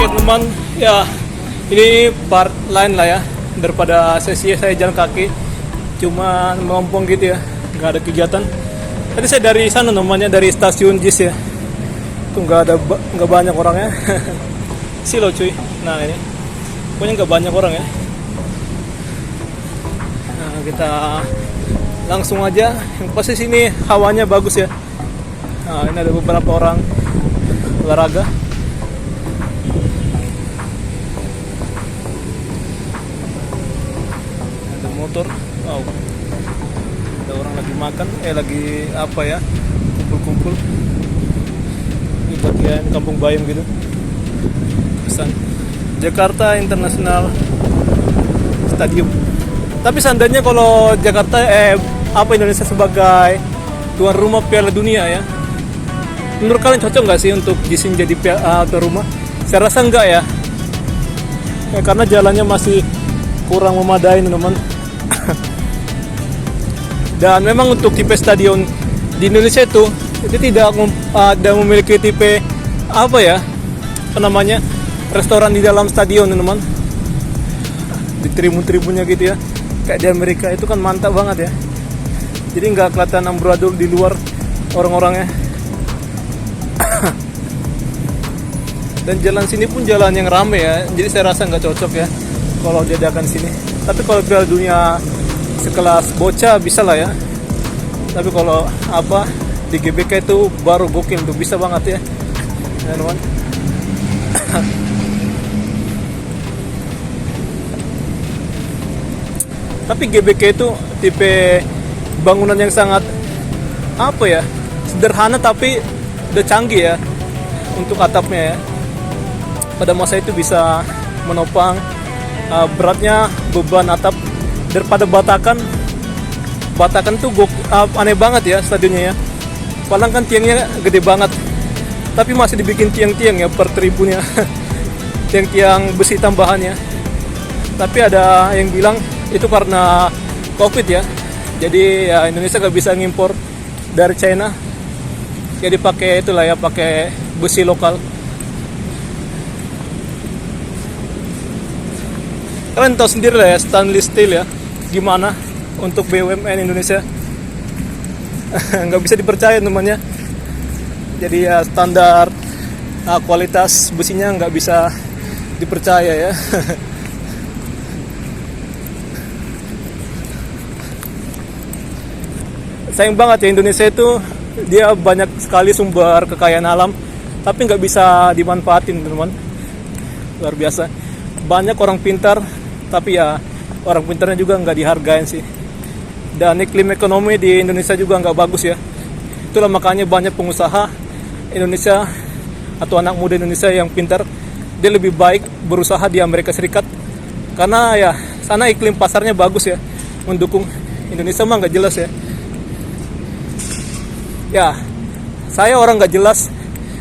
Teman, ya ini part lain lah ya daripada sesi saya jalan kaki, cuma melompong gitu ya, nggak ada kegiatan. Tadi saya dari sana namanya, dari stasiun JIS ya, tuh nggak banyak orangnya. Silo cuy, nah ini pokoknya nggak banyak orang ya. Nah kita langsung aja, yang pasti sini hawanya bagus ya. Nah ini ada beberapa orang olahraga. Motor, wow, ada orang lagi makan, lagi apa ya, kumpul-kumpul. Ini bagian Kampung Bayam gitu. Pesan Jakarta International Stadium. Tapi seandainya kalau Jakarta, Indonesia sebagai tuan rumah Piala Dunia ya, menurut kalian cocok nggak sih untuk JIS jadi tuan rumah? Saya rasa enggak ya, karena jalannya masih kurang memadai teman-teman. Dan memang untuk tipe stadion di Indonesia itu tidak memiliki tipe restoran di dalam stadion teman. Di tribun-tribunnya gitu ya, kayak di Amerika itu kan mantap banget ya. Jadi nggak kelihatan amburadul di luar orang-orangnya. Dan jalan sini pun jalan yang rame ya, jadi saya rasa nggak cocok ya kalau diadakan sini. Tapi kalau Piala Dunia sekelas bocah bisa lah ya. Tapi kalau di GBK itu baru gokil tuh, bisa banget ya teman-teman. Tapi GBK itu tipe bangunan yang sangat sederhana tapi udah canggih ya untuk atapnya ya. Pada masa itu bisa menopang beratnya beban atap daripada Batakan tuh aneh banget ya stadionnya ya. Padahal kan tiangnya gede banget, tapi masih dibikin tiang-tiang ya per tribunnya. Tiang-tiang besi tambahannya. Tapi ada yang bilang itu karena COVID ya, jadi ya Indonesia gak bisa ngimpor dari China, jadi pakai itulah ya, pakai besi lokal. Kalian tahu sendiri lah ya, stainless steel ya, gimana untuk BUMN Indonesia. Nggak bisa dipercaya temannya. Jadi ya standar kualitas besinya nggak bisa dipercaya ya. Sayang banget ya, Indonesia itu dia banyak sekali sumber kekayaan alam, tapi nggak bisa dimanfaatin teman-teman. Luar biasa. Banyak orang pintar, tapi ya orang pintarnya juga nggak dihargain sih. Dan iklim ekonomi di Indonesia juga nggak bagus ya. Itulah makanya banyak pengusaha Indonesia atau anak muda Indonesia yang pintar, dia lebih baik berusaha di Amerika Serikat, karena ya sana iklim pasarnya bagus ya, mendukung. Indonesia mah nggak jelas ya. Ya, saya orang nggak jelas,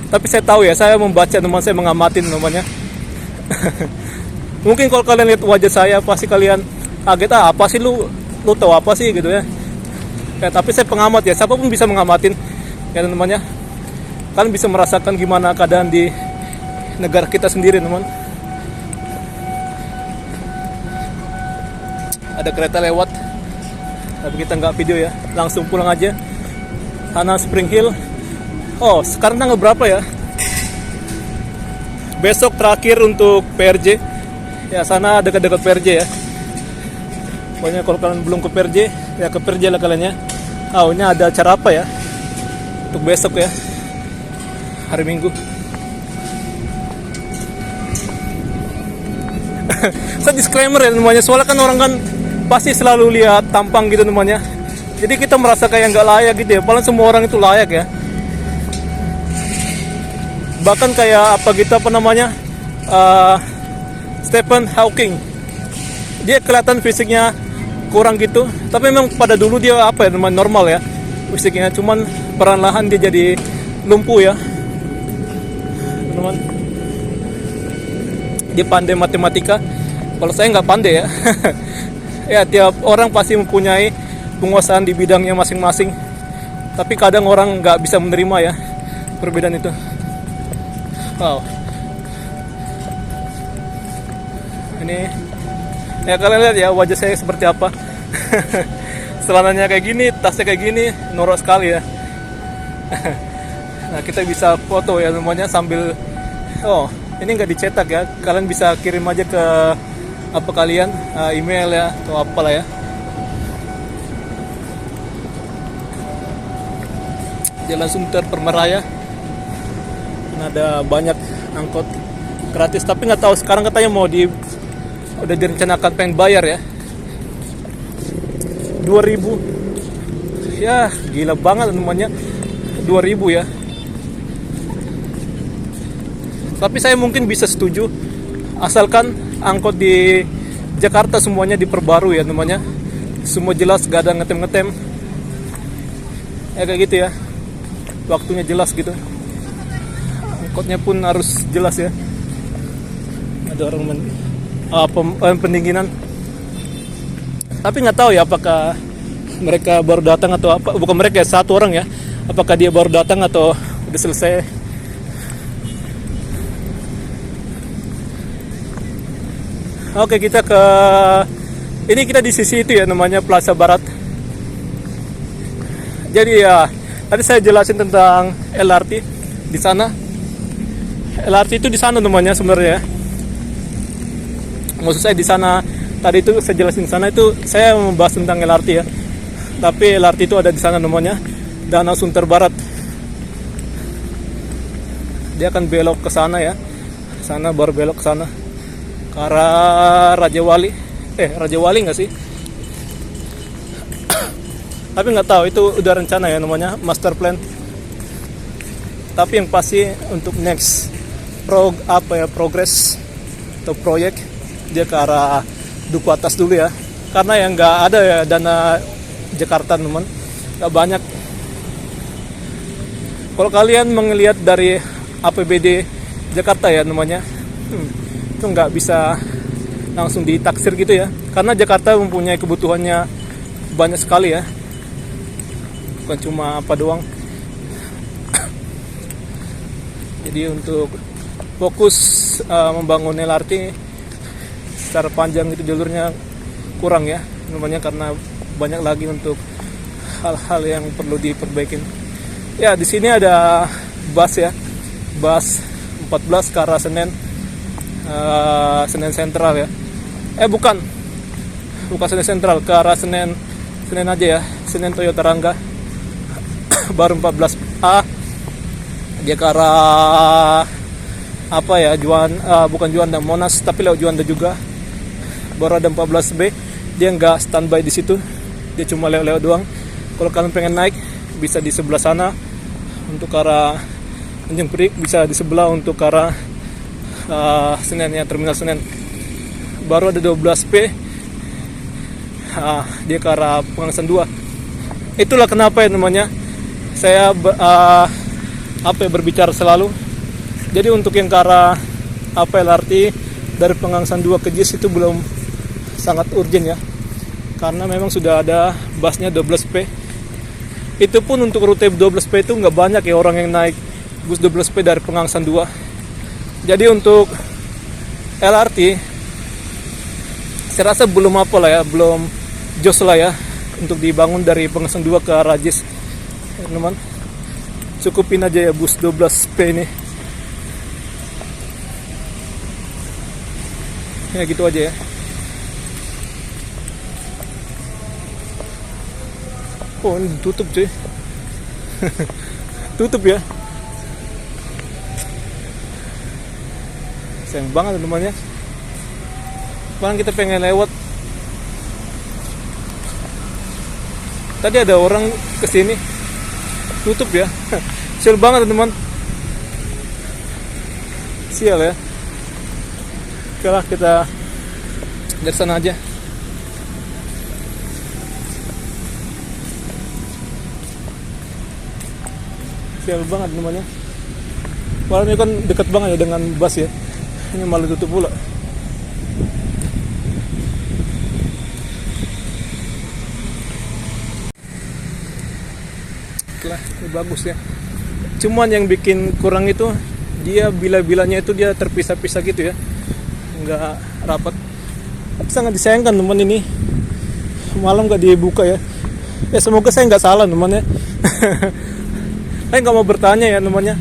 tapi saya tahu ya, saya membaca teman saya, mengamati namanya. Mungkin kalau kalian lihat wajah saya pasti kalian kaget, apa sih lu tahu apa sih gitu ya. Tapi saya pengamat ya, siapapun bisa mengamatin ya teman-temannya. Kalian bisa merasakan gimana keadaan di negara kita sendiri teman. Ada kereta lewat, tapi kita nggak video ya, langsung pulang aja. Sana Spring Hill. Oh, sekarang tanggal berapa ya? Besok terakhir untuk PRJ. Ya, sana dekat-dekat PRJ ya. Pokoknya kalau kalian belum ke PRJ, ya ke PRJ lah kalian ya. Ini ada acara apa ya? Untuk besok ya, hari Minggu. Saya disclaimer ya namanya, soalnya kan orang kan pasti selalu lihat tampang gitu namanya. Jadi kita merasa kayak nggak layak gitu ya, padahal semua orang itu layak ya. Bahkan kayak Stephen Hawking, dia kelihatan fisiknya kurang gitu, tapi memang pada dulu dia normal ya fisiknya, cuman perlahan dia jadi lumpuh ya teman. Dia pandai matematika, Kalau saya nggak pandai ya. Ya tiap orang pasti mempunyai penguasaan di bidangnya masing-masing. Tapi kadang orang nggak bisa menerima ya perbedaan itu. Wow. Ini ya kalian lihat ya wajah saya seperti apa. Celananya kayak gini, tasnya kayak gini, norak sekali ya. Nah kita bisa foto ya semuanya sambil, oh ini nggak dicetak ya, kalian bisa kirim aja ke apa kalian, email ya atau apalah ya. Jalan Sunter Permeraya, ada banyak angkot gratis, tapi nggak tahu sekarang katanya udah direncanakan pengen bayar ya. 2.000 ya, gila banget namanya 2.000 ya. Tapi saya mungkin bisa setuju asalkan angkot di Jakarta semuanya diperbarui ya namanya, semua jelas, gak ada ngetem-ngetem ya kayak gitu ya, waktunya jelas gitu, angkotnya pun harus jelas ya, ada orang pendinginan. Tapi nggak tahu ya apakah mereka baru datang atau apa, bukan mereka ya, satu orang ya, apakah dia baru datang atau udah selesai. Oke, kita kita di sisi itu ya namanya Plaza Barat. Jadi ya tadi saya jelasin tentang LRT di sana. LRT itu di sana namanya sebenarnya. Maksud saya di sana tadi itu saya jelasin di sana itu saya membahas tentang LRT ya. Tapi LRT itu ada di sana namanya Danau Sunter Barat. Dia akan belok ke sana ya. Sana baru belok ke sana. Ke arah Raja Wali. Raja Wali enggak sih? Tapi nggak tahu, itu udah rencana ya namanya master plan. Tapi yang pasti untuk next progress atau proyek dia ke arah Duku Atas dulu ya, karena yang nggak ada ya dana Jakarta teman, nggak banyak. Kalau kalian melihat dari APBD Jakarta ya namanya, itu nggak bisa langsung ditaksir gitu ya, karena Jakarta mempunyai kebutuhannya banyak sekali ya, bukan cuma apa doang. Jadi untuk fokus membangun LRT secara panjang itu jalurnya kurang ya namanya, karena banyak lagi untuk hal-hal yang perlu diperbaikin. Ya di sini ada bus ya, bus 14 ke arah Senen Sentral ya. Bukan Senen Sentral, ke arah Senen aja ya, Senen Toyota Rangga. Baru 14A dia ke arah apa ya, bukan Juanda, Monas, tapi lewat Juanda juga. Baru ada 14B, dia nggak standby di situ, dia cuma lewat doang. Kalau kalian pengen naik bisa di sebelah sana untuk ke arah Tanjung Priok, bisa di sebelah untuk ke arah Senen ya, terminal Senen. Baru ada 12P, dia ke arah Pengangsan 2. Itulah kenapa ya namanya saya berbicara selalu. Jadi untuk yang ke arah LRT dari Pengangsan 2 ke JIS itu belum sangat urgent ya, karena memang sudah ada busnya 12P. Itu pun untuk rute 12P itu nggak banyak ya orang yang naik bus 12P dari Pengangsan 2. Jadi untuk LRT saya rasa belum belum jos lah ya untuk dibangun dari Pengangsan 2 ke arah JIS, teman. Cukupin aja ya bus 12P ini. Ya gitu aja ya. Oh ini tutup cuy. Tutup ya. Sayang banget namanya. Bahkan kita pengen lewat. Tadi ada orang kesini. Tutup ya. Sial banget teman. Sial ya. Oke lah, kita dari sana aja. Sial banget namanya. Padahal ini kan dekat banget ya dengan bus ya. Ini malah tutup pula. Ini bagus ya. Cuman yang bikin kurang itu dia bila-bilanya itu dia terpisah-pisah gitu ya, nggak rapat. Sangat disayangkan teman, ini malam nggak dibuka ya. Ya semoga saya nggak salah teman ya. Saya nggak mau bertanya ya temannya.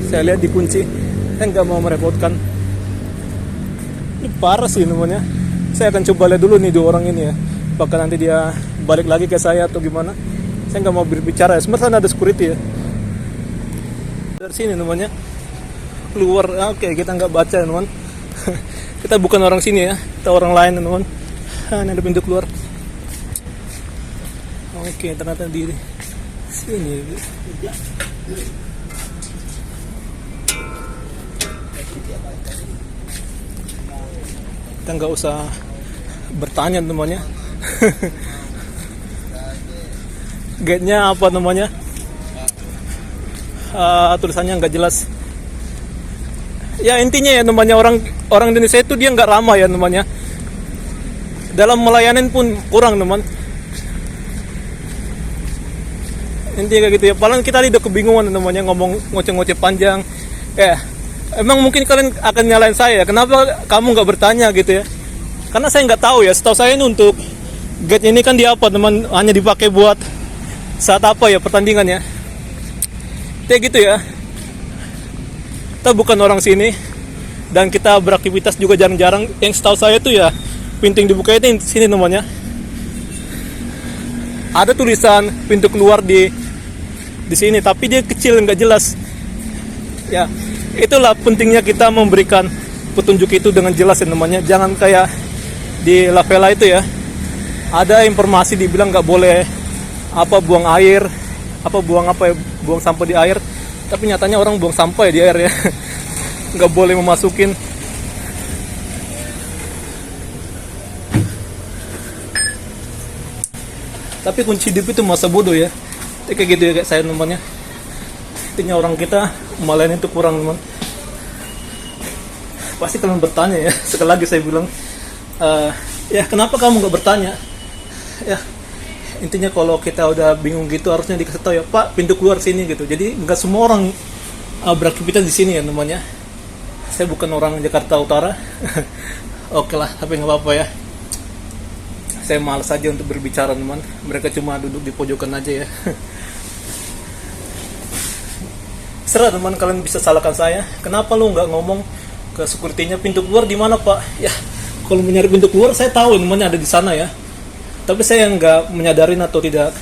Saya lihat dikunci, saya nggak mau merepotkan. Ini parah sih temannya. Saya akan coba lihat dulu nih dua orang ini ya, apakah nanti dia balik lagi ke saya atau gimana. Saya nggak mau berbicara ya, sebenarnya ada security ya. Dari sini temannya keluar. Oke, kita nggak baca teman. Kita bukan orang sini ya, kita orang lain teman. Ini ada pintu keluar. Oke, ternyata di sini. Kita nggak usah bertanya temannya. Gate-nya apa namanya? Tulisannya nggak jelas. Ya intinya ya namanya orang Indonesia itu dia nggak ramah ya namanya. Dalam melayanin pun kurang teman. Intinya kayak gitu ya. Paling kita udah kebingungan namanya ngomong ngoceh-ngoceh panjang. Ya. Emang mungkin kalian akan nyalain saya, kenapa kamu nggak bertanya gitu ya? Karena saya nggak tahu ya. Setahu saya ini untuk gate ini kan dia apa teman, hanya dipakai buat saat apa ya, pertandingan ya. Kayak gitu ya. Kita bukan orang sini dan kita beraktivitas juga jarang-jarang. Yang setahu saya tuh ya pintu yang dibuka itu sini namanya. Ada tulisan pintu keluar di sini, tapi dia kecil nggak jelas. Ya. Itulah pentingnya kita memberikan petunjuk itu dengan jelas ya namanya. Jangan kayak di Lavela itu ya, ada informasi dibilang nggak boleh buang air, buang sampah di air, tapi nyatanya orang buang sampah ya di air ya. Nggak boleh memasukin. Tapi kunci hidup itu masa bodoh ya. Kayak gitu ya kayak saya namanya. Intinya orang kita malahan itu kurang teman. Pasti kalian bertanya ya. Sekali lagi saya bilang, ya kenapa kamu nggak bertanya? Ya intinya kalau kita udah bingung gitu harusnya dikasih tahu ya, Pak pintu keluar sini gitu. Jadi nggak semua orang beraktivitas di sini ya namanya. Saya bukan orang Jakarta Utara. Oke lah, tapi nggak apa-apa ya. Saya malas aja untuk berbicara teman. Mereka cuma duduk di pojokan aja ya. Serah teman, kalian bisa salahkan saya. Kenapa lu nggak ngomong ke security-nya pintu keluar di mana Pak? Ya, kalau mencari pintu keluar saya tahu namanya ada di sana ya. Tapi saya nggak menyadarin atau tidak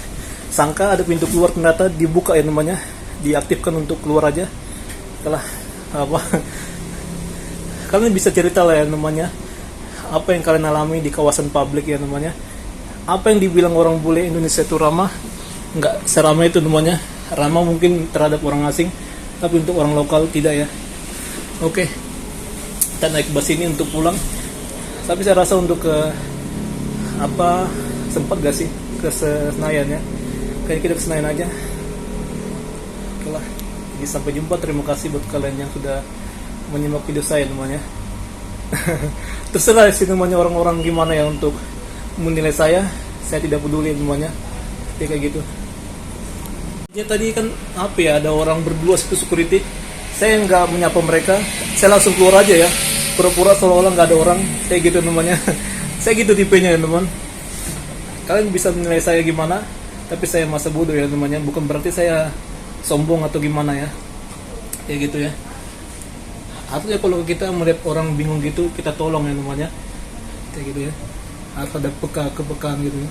sangka ada pintu keluar ternyata dibuka ya namanya, diaktifkan untuk keluar aja. Setelah apa? Kalian bisa cerita lah ya namanya. Apa yang kalian alami di kawasan publik ya namanya. Apa yang dibilang orang bule Indonesia itu ramah? Nggak seramai itu namanya. Ramah mungkin terhadap orang asing, tapi untuk orang lokal tidak ya. Oke, kita naik bus ini untuk pulang. Tapi saya rasa untuk ke sempat gak sih ke Senayan ya? Kayaknya kita ke Senayan aja. Oke lah, jadi sampai jumpa. Terima kasih buat kalian yang sudah menyimak video saya namanya. Terserah sih namanya orang-orang gimana ya untuk menilai saya. Saya tidak peduli namanya. Kayak gitu. Ya tadi kan ada orang berdua situ security. Saya nggak menyapa mereka, saya langsung keluar aja ya, pura-pura seolah-olah nggak ada orang. Kayak gitu namanya. Saya gitu tipenya ya teman. Kalian bisa menilai saya gimana, tapi saya masa bodoh ya namanya. Bukan berarti saya sombong atau gimana ya. Kayak gitu ya. Artinya kalau kita melihat orang bingung gitu, kita tolong ya namanya. Kayak gitu ya. Harus ada kepekaan gitu ya.